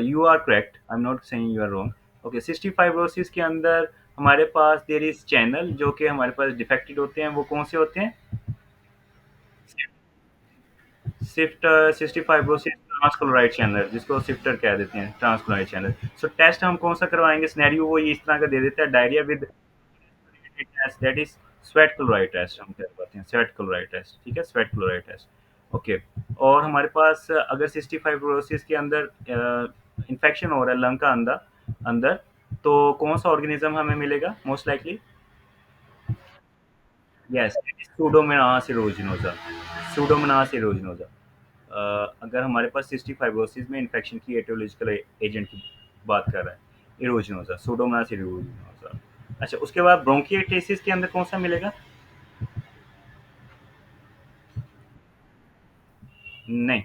Speaker 1: you are correct, I'm not saying you are wrong। okay, cystic fibrosis के अंदर हमारे पास there is channel जो कि हमारे पास defected होते हैं, वो कौन-से होते हैं? सिफ्ट 65 फाइब्रोसिस ट्रांसक्लोराइड चैनल जिसको सिफ्टर कह देते हैं, ट्रांसक्लोराइड चैनल। सो टेस्ट हम कौन-सा करवाएँगे? सिनेरियो वो ये इस तरह का दे देता है, diarrhoea with test that is sweat chloride test हम करवाते हैं, स्वेट क्लोराइड टेस्ट, ठीक है? Sweat chloride test, okay. और हमारे पास अगर सिस्टिक फाइब्रोसिस के अंदर इन्फेक्शन हो रहा है लंग का अंदर, तो कौन-सा ऑर्गेनिज़्म हमें मिलेगा most likely? Yes, pseudomonas aeruginosa, pseudomonas aeruginosa. अगर हमारे पास सिस्टिक फाइब्रोसिस में इन्फेक्शन की एटियोलॉजिकल एजेंट की बात कर रहा है, एरुजिनोसा, सूडोमोनास एरुजिनोसा। अच्छा, उसके बाद ब्रोंकियोटेसिस के अंदर कौन-सा मिलेगा? नहीं,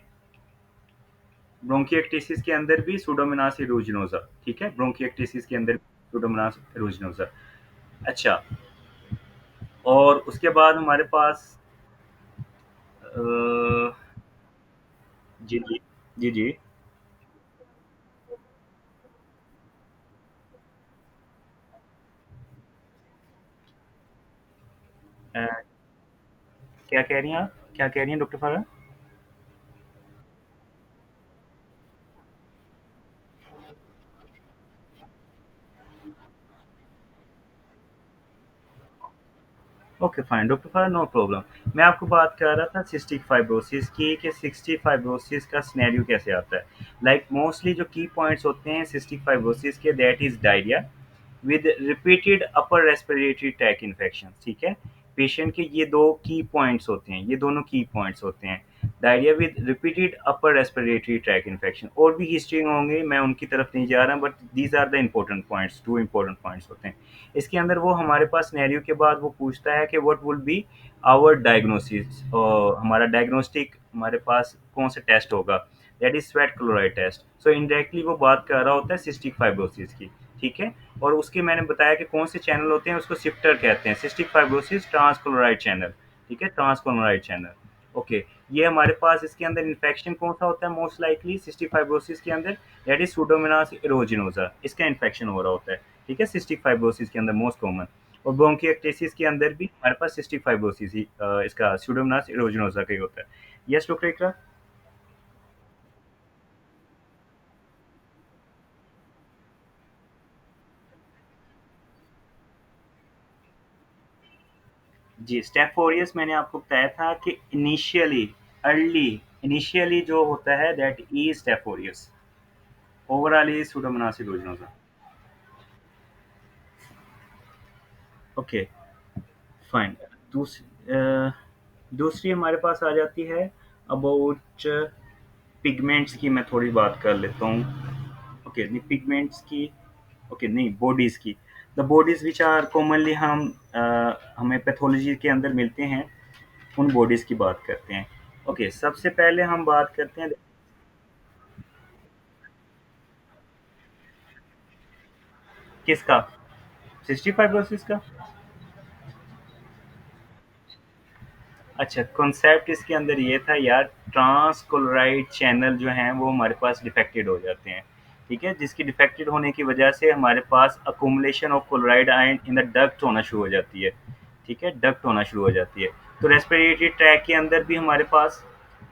Speaker 1: ब्रोंकियोटेसिस के अंदर भी सूडोमोनास एरुजिनोसा, ठीक है? ब्रोंकियोटेसिस के अंदर सूडोमोनास एरुजिनोसा। अच्छा, और उसके बाद हमारे पास अ, जी, जी। जी, जी। अ, क्या कह रही हैं आप? क्या कह रही हैं डॉक्टर फारा? ओके फाइन डॉक्टर फारा, नो प्रॉब्लम। मैं आपको बात कर रहा था सिस्टिक फाइब्रोसिस की कि सिस्टिक फाइब्रोसिस का सिनेरियो कैसे आता है। लाइक मोस्टली जो की पॉइंट्स होते हैं सिस्टिक फाइब्रोसिस के, that is diarrhoea with repeated upper respiratory tract infection, ठीक है? पेशेंट के ये दो की पॉइंट्स होते हैं, ये दोनों की पॉइंट्स होते हैं। Diarrhoea with repeated upper respiratory tract infection, और भी हिस्ट्री होंगे, मैं उनकी तरफ नहीं जा रहा, but these are the important points, two important points होते हैं। इसके अंदर वो हमारे पास सिनेरियो के बाद वो पूछता है कि what would be our diagnosis, हमारा डायग्नोस्टिक हमारे पास कौन सा टेस्ट होगा? That is sweat chloride test. So indirectly वो बात कर रहा होता है सिस्टिक फाइब्रोसिस की, ठीक है? और उसके मैंने बताया कि कौन से चैनल होते हैं, उसको शिफ्टर कहते हैं, सिस्टिक फाइब्रोसिस ट्रांसक्लोराइड चैनल, ठीक है? ट्रांसक्लोराइड चैनल, ओके। ये हमारे पास इसके अंदर इन्फेक्शन कौन सा होता है मोस्ट लाइकली सिस्टिक फाइब्रोसिस के अंदर? दैट इज सुडोमोनास एरोजिनोसा, इसका इन्फेक्शन हो रहा होता है, ठीक है? सिस्टिक फाइब्रोसिस के अंदर मोस्ट कॉमन। और ब्रोंकियोटेसिस के अंदर भी हमारे पास सिस्टिक फाइब्रोसिस ही इसका सुडोमोनास एरोजिनोसा का ही होता है। यस डॉक्टर इकरा? जी, स्टेप फोरियस मैंने आपको बताया था कि इनिशियली, अर्ली, इनिशियली जो होता है that is staph aureus, overall is pseudomonas aeruginosa, okay fine. दूसरी हमारे पास आ जाती है अबाउट पिगमेंट्स की, मैं थोड़ी बात कर लेता हूँ। ओके, नहीं पिगमेंट्स की, ओके नहीं बॉडीज की। The bodies which are commonly हमें पैथोलॉजी के अंदर मिलते हैं, उन बॉडीज की बात करते हैं। ओके, सबसे पहले हम बात करते हैं किसका? सिस्टिक फाइब्रोसिस का? अच्छा, कॉन्सेप्ट इसके अंदर ये था यार, ट्रांस क्लोराइड चैनल जो हैं वो हमारे पास डिफेक्टेड हो जाते हैं, ठीक है? जिसकी डिफेक्टेड होने की वजह से हमारे पास accumulation of chloride ion in the duct होना शुरू हो जाती है, ठीक है? डक्ट होना शुरू हो जाती है। तो रेस्पिरेटरी ट्रैक के अंदर भी हमारे पास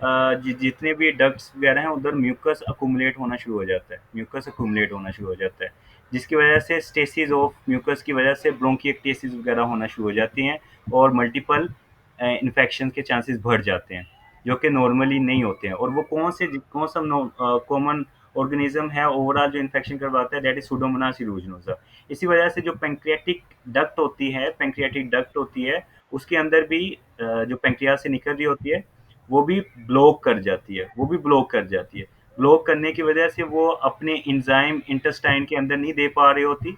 Speaker 1: जितने भी डक्ट्स वगैरह हैं उधर म्यूकस अकुमुलेट होना शुरू हो जाता है, म्यूकस अकुमुलेट होना शुरू हो जाता है, जिसकी वजह से स्टेसिस ऑफ म्यूकस की वजह से ब्रोंकिएक्टेसिस वगैरह होना शुरू हो जाती हैं, और मल्टीपल इन्फेक्शन के चांसेस बढ़ जाते हैं, जो कि नॉर्मली नहीं होते हैं। और वो कौन सा कॉमन ऑर्गेनिज्म है ओवरऑल जो इन्फेक्शन करवाता है? That is pseudomonas aeruginosa. इसी वजह से जो पेंक्रियाटिक डक्ट होती है, पेंक्रियाटिक डक्ट होती है, उसके अंदर भी जो पेंक्रियाज से निकल रही होती है, वो भी ब्लॉक कर जाती है, वो भी ब्लॉक कर जाती है। ब्लॉक करने की वजह से वो अपने इंजाइम इंटेस्टाइन के अंदर नहीं दे पा रही होती,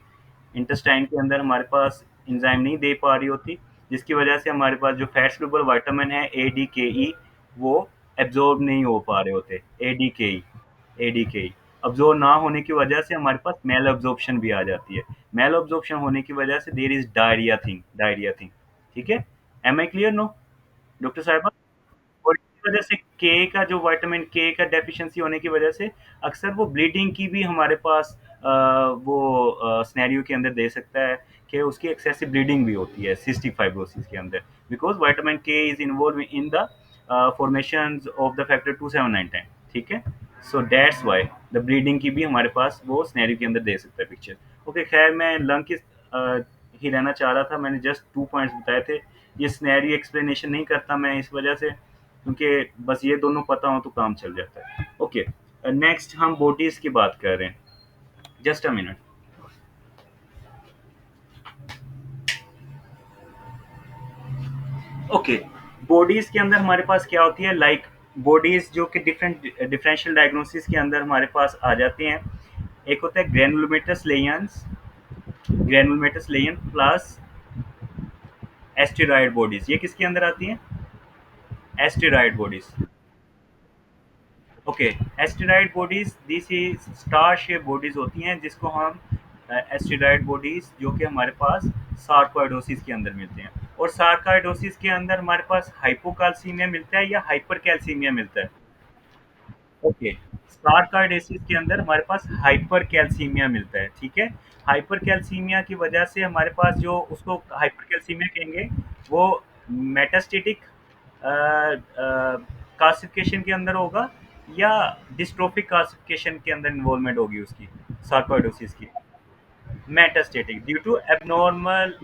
Speaker 1: इंटेस्टाइन के अंदर हमारे पास एंजाइम नहीं दे पा रही होती, जिसकी वजह से हमारे पास जो फैट सॉल्युबल विटामिन है ए डी के ई, वो एब्जॉर्ब नहीं हो पा रहे होते। ए डी के ई, ए डी के ई अब्जॉर्ब ना होने की वजह से हमारे पास मेल अब्जॉर्प्शन भी आ जाती है। मेल अब्जॉर्प्शन होने की वजह से there is diarrhoea thing, diarrhoea thing, ठीक है? Am I clear no doctor साहिबा? और इस वजह से के का जो विटामिन के का डेफिशिएंसी होने की वजह से अक्सर वो ब्लीडिंग की भी हमारे पास वो सिनेरियो के अंदर दे सकता है कि उसकी एक्सेसिव ब्लीडिंग भी होती है सिस्टिक फाइब्रोसिस के अंदर, बिकॉज विटामिन के is involve in the formation of the factor 27910, ठीक है। So that's why the bleeding की भी हमारे पास वो सिनेरियो के अंदर दे सकता है पिक्चर। ओके, खैर मैं लंग की ही रहना चाह रहा था, मैंने जस्ट 2 पॉइंट्स बताए थे। ये सिनेरियो एक्सप्लेनेशन नहीं करता मैं इस वजह से, क्योंकि बस ये दोनों पता हो तो काम चल जाता है। ओके, नेक्स्ट हम बॉडीज की बात कर रहे हैं। Just a minute. Okay, bodies के अंदर हमारे पास क्या होती है, लाइक बॉडीज जो कि डिफरेंट डिफरेंशियल डायग्नोसिस के अंदर हमारे पास आ जाते हैं। एक होता है granulomatous lesions, granulomatous lesion plus asteroid bodies. ये किसके अंदर आती हैं? Asteroid bodies. Okay, asteroid bodies this is star shape bodies होती हैं, जिसको हम एस्टेरॉयड बॉडीज जो कि हमारे पास सार्कोइडोसिस के अंदर मिलते हैं। और सार्कोइडोसिस के अंदर हमारे पास हाइपोकाल्सीमिया मिलता है या हाइपरकैल्सीमिया मिलता है? ओके, सार्कोइडोसिस के अंदर हमारे पास हाइपरकैल्सीमिया मिलता है, ठीक है। हाइपरकैल्सीमिया की वजह से हमारे पास जो उसको हाइपरकैल्सीमिया कहेंगे, वो मेटास्टेटिक क्लासिफिकेशन के अंदर होगा या डिस्ट्रोफिक क्लासिफिकेशन के अंदर इन्वॉल्वमेंट होगी उसकी, सार्कोइडोसिस की। Metastatic due to abnormal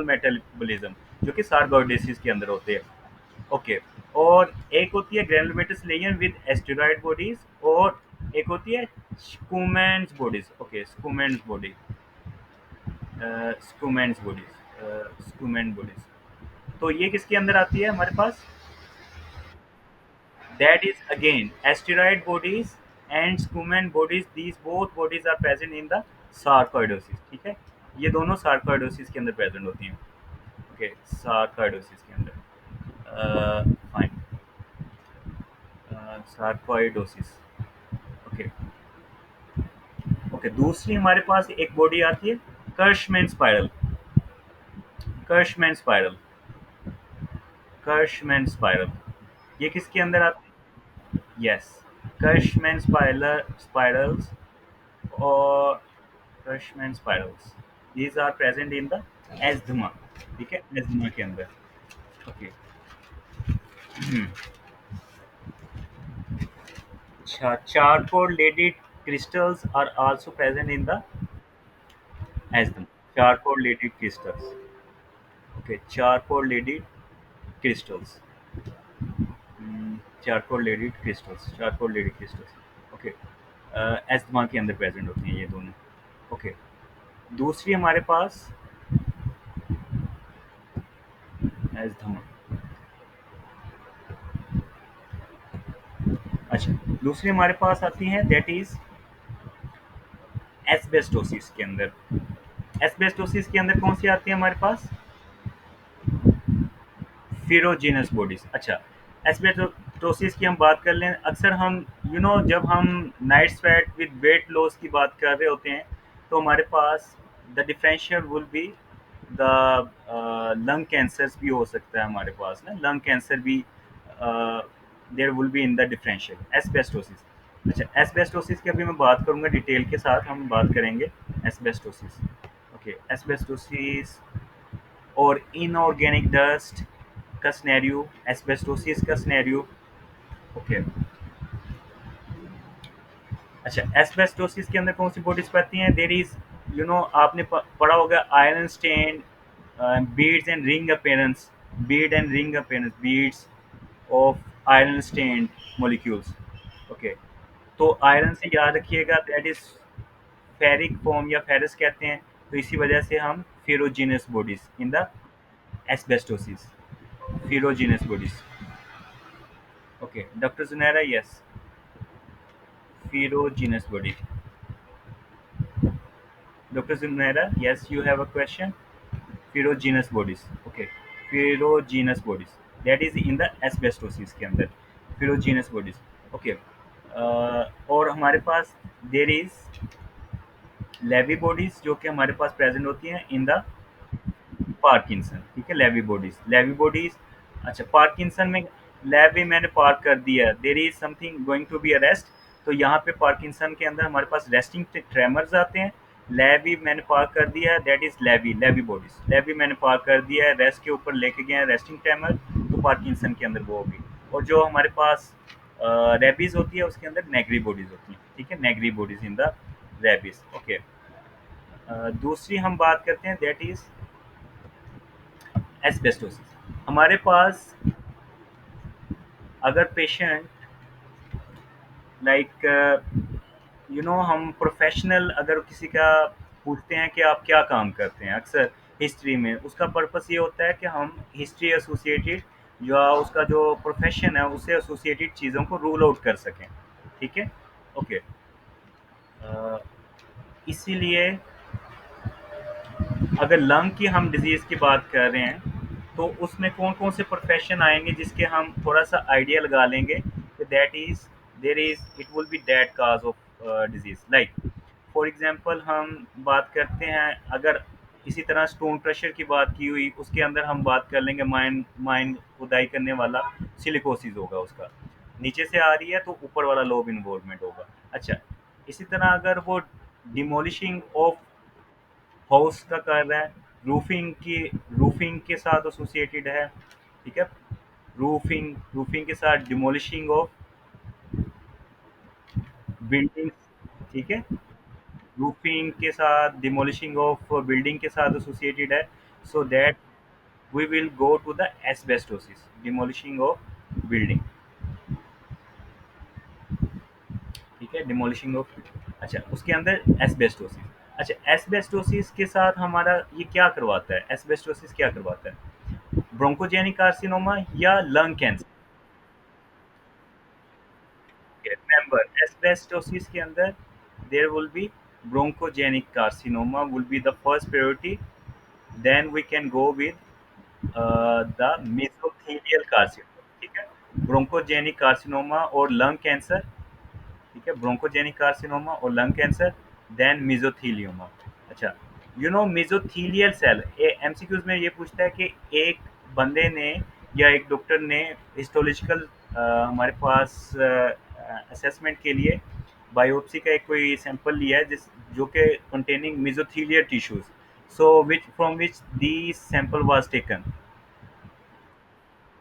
Speaker 1: metabolism जो कि सार्कोइडोसिस के अंदर होते हैं। ओके, और एक होती है granulomatous lesion with asteroid bodies, और एक होती है Schaumann bodies. Okay, Schaumann body, Schaumann bodies, Schaumann bodies. तो ये किसके अंदर आती है हमारे पास? That is again asteroid bodies and Schumann bodies. These both bodies are present in the sarcoidosis. ठीक है, ये दोनों sarcoidosis के अंदर present होती हैं। ओके, sarcoidosis के अंदर फाइन, sarcoidosis। ओके, ओके, दूसरी हमारे पास एक बॉडी आती है कर्शमैन स्पाइरल, कर्शमैन स्पाइरल, कर्शमैन स्पाइरल। ये किसके अंदर आती है? यस, कर्शमैन स्पाइरल, स्पाइरल्स और Hirschman spirals. These are present in the asthma, ठीक है, asthma के अंदर। ओके, अच्छा, charcoal leaded crystals are also present in the asthma, charcoal leaded crystals। Okay, charcoal leaded crystals, charcoal leaded crystals, charcoal leaded crystals। Okay, asthma के अंदर present होती हैं ये दोनों। ओके, दूसरी हमारे पास asthma। अच्छा, दूसरी हमारे पास आती हैं दैट इज एस्बेस्टोसिस के अंदर। एस्बेस्टोसिस के अंदर कौन सी आती है हमारे पास? फिरोजीनस बॉडीज। अच्छा, एस्बेस्टोसिस की हम बात कर लें, अक्सर हम जब हम night sweat with weight loss की बात कर रहे होते हैं, तो हमारे पास the differential will be the lung cancer भी हो सकता है हमारे पास ना, लंग कैंसर भी there will be in the differential asbestosis. अच्छा, एस्बेस्टोसिस की अभी मैं बात करूंगा डिटेल के साथ, हम बात करेंगे एस्बेस्टोसिस। ओके, एस्बेस्टोसिस और इनऑर्गेनिक डस्ट का सिनेरियो, एस्बेस्टोसिस का सिनेरियो। ओके, अच्छा, एस्बेस्टोसिस के अंदर कौन सी बॉडीज पाती हैं? देयर इज आपने पढ़ा होगा iron stain, beads and ring appearance, bead and ring appearance, beads of iron stain molecules. Okay, तो आयरन से याद रखिएगा दैट इज फेरिक फॉर्म या फेरस कहते हैं, तो इसी वजह से हम ferruginous bodies in the asbestosis, ferruginous bodies. Okay, doctor Junaira, yes, ferruginous body. Dr. Zunaira, yes, you have a question. Ferruginous bodies. Okay, ferruginous bodies. That is in the asbestosis के अंदर ferruginous bodies. Okay, और हमारे पास there is levy bodies जो कि हमारे पास present होती हैं in the Parkinson, ठीक है, लेवी बॉडीज, लेवी बॉडीज। अच्छा, पार्किंसन में लेवी मैंने पार्क कर दिया, there is something going to be arrest, तो यहाँ पे पार्किंसन के अंदर हमारे पास रेस्टिंग ट्रेमर्स आते हैं। लेवी मैंने पार्क कर दिया है, that is Lewy, Lewy bodies, Lewy मैंने पार्क कर दिया है, रेस्ट के ऊपर लेके गए हैं रेस्टिंग ट्रेमर, तो पार्किंसन के अंदर वो होगी। और जो हमारे पास रेबीज होती है उसके अंदर नेगरी बॉडीज होती हैं, ठीक है, Negri bodies in the rabies. Okay, दूसरी हम बात करते हैं, दैट इज एस्बेस्टोसिस। हमारे पास अगर पेशेंट लाइक हम प्रोफेशनल अगर किसी का पूछते हैं कि आप क्या काम करते हैं, अक्सर हिस्ट्री में उसका पर्पस ये होता है कि हम हिस्ट्री एसोसिएटेड या उसका जो प्रोफेशन है उससे एसोसिएटेड चीज़ों को रूल आउट कर सकें, ठीक है। ओके, इसीलिए अगर लंग की हम डिजीज़ की बात कर रहे हैं तो उसमें कौन कौन से प्रोफेशन आएंगे जिसके हम थोड़ा सा आइडिया लगा लेंगे कि that is there is it will be that cause of disease. Like for example हम बात करते हैं, अगर इसी तरह स्टोन क्रशर की बात की हुई उसके अंदर हम बात कर लेंगे माइन माइन खुदाई करने वाला सिलिकोसिस होगा उसका, नीचे से आ रही है तो ऊपर वाला लोब इन्वॉल्वमेंट होगा। अच्छा, इसी तरह अगर वो डिमोलिशिंग ऑफ हाउस का कर रहा है, रूफिंग के साथ एसोसिएटेड है, ठीक है, रूफिंग के साथ डिमोलिशिंग ऑफ बिल्डिंग, ठीक है, रूफिंग के साथ डिमोलिशिंग ऑफ बिल्डिंग के साथ एसोसिएटेड है, so that we will go to the asbestosis, demolishing of building, ठीक है, डिमोलिशिंग ऑफ। अच्छा, उसके अंदर एस्बेस्टोसिस। अच्छा, एस्बेस्टोसिस के साथ हमारा ये क्या करवाता है, एस्बेस्टोसिस क्या करवाता है, ब्रोंकोजेनिक कार्सिनोमा या लंग कैंसर। Remember, asbestosis के अंदर there will be bronchogenic carcinoma will be the first priority. Then we can go with the mesothelial carcinoma, ठीक है, ब्रोंकोजेनिक कार्सिनोमा और लंग कैंसर, ठीक है, ब्रोंकोजेनिक कार्सिनोमा और लंग कैंसर, देन मेसोथीलियोमा। अच्छा, मेसोथीलियल cell, MCQs में ये पूछता है कि एक बंदे ने या एक डॉक्टर ने हिस्टोलॉजिकल हमारे पास असेसमेंट के लिए बायोप्सी का एक कोई सैंपल लिया है जिस जो कि containing mesothelial tissues, so which from which the sample was taken,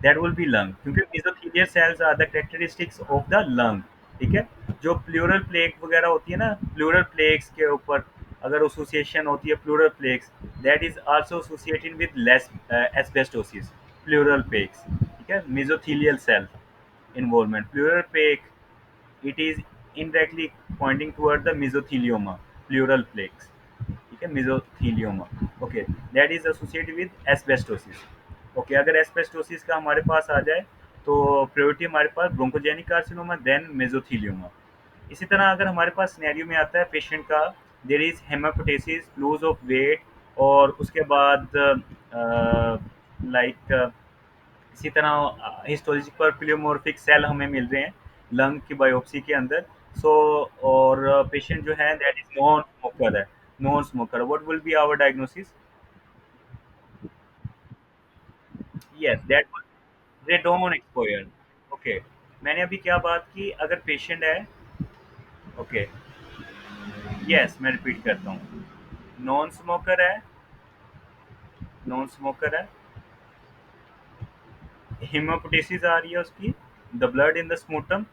Speaker 1: that will be lung, क्योंकि mesothelial cells are the characteristics of the lung, ठीक है। जो प्लूरल प्लेग वगैरह होती है ना, प्लूरल प्लेग्स के ऊपर अगर एसोसिएशन होती है pleural plaques, that is also associated with less asbestosis, pleural plaques, ठीक है, mesothelial cell involvement, pleural plaque, it is indirectly pointing toward the mesothelioma, pleural plaques, ठीक है, mesothelioma। Okay, that is associated with asbestosis. Okay, अगर asbestosis का हमारे पास आ जाए तो priority हमारे पास ब्रोंकोजेनिक कार्सिनोमा देन मेसोथेलियोमा। इसी तरह अगर हमारे पास सिनेरियो में आता है पेशेंट का there is hemoptysis, lose of weight, और उसके बाद लाइक इसी तरह हिस्टोलॉजिकल प्लियोमॉर्फिक सेल हमें मिल रहे हैं लंग की बायोप्सी के अंदर। सो और पेशेंट जो है दैट इज नॉन स्मोकर है, non smoker, what will be our diagnosis, yes that they don't expire. Okay, मैंने अभी क्या बात की, अगर पेशेंट है, ओके, यस मैं रिपीट करता हूँ, नॉन स्मोकर है, नॉन स्मोकर है, हेमोप्टाइटिस आ रही है उसकी, the blood in the sputum,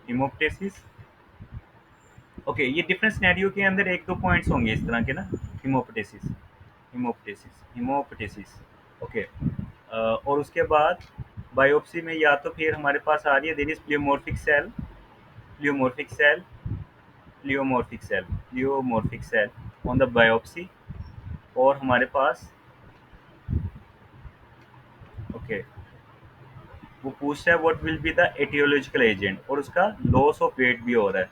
Speaker 1: hemoptysis. Okay, ये डिफरेंट सिनेरियो के अंदर एक दो पॉइंट्स होंगे इस तरह के ना, हिमोपटेसिस, हिमोपटेसिस। ओके, और उसके बाद बायोप्सी में या तो फिर हमारे पास आ रही है there is pleomorphic cell, pleomorphic cell, pleomorphic cell, pleomorphic cell on the biopsy, और हमारे पास, ओके, वो पूछता है what will be the aetiological agent, और उसका लॉस ऑफ वेट भी हो रहा है,